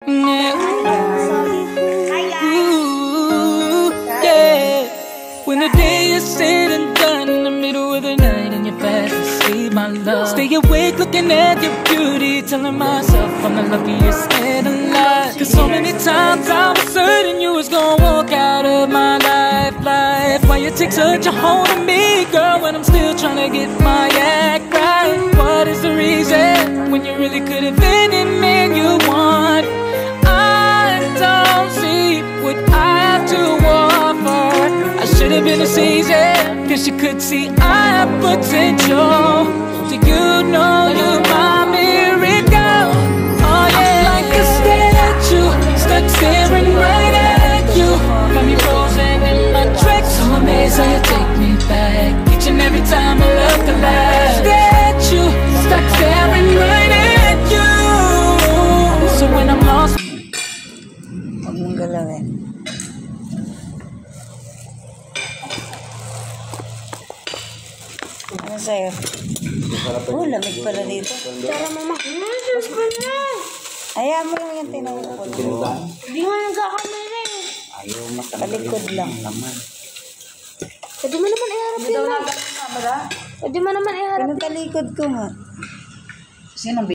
When the day is said and done, in the middle of the night and you're fast asleep, my love, stay awake looking at your beauty, telling myself I'm the luckiest man alive. Cause so many times I was certain you was gonna walk out of my life. Why you take such a hold of me, girl, when I'm still trying to get my act right? What is the reason when you really could have been the man you want? I don't see what I have to offer. I should have been a season, cause you could see I have potential. Do you know you're my miracle? Oh yeah, I'm like a statue, stuck staring right at you. Got me frozen in my tracks, so amazed how you take me back each and every time I look alive. Statue, stuck staring right at you. So when I'm lost, huwag mong galawin. Ano sa'yo? Oh, lamig pala dito. Tara, mama. Diyos ko na. Ayaw mo lang yung tinawag ko. Hindi nga nagkakamera eh. Ayaw Palikod lang. Pwede mo naman iharap yun. Pwede mo naman iharap. Pinatalikod ko nga. Sino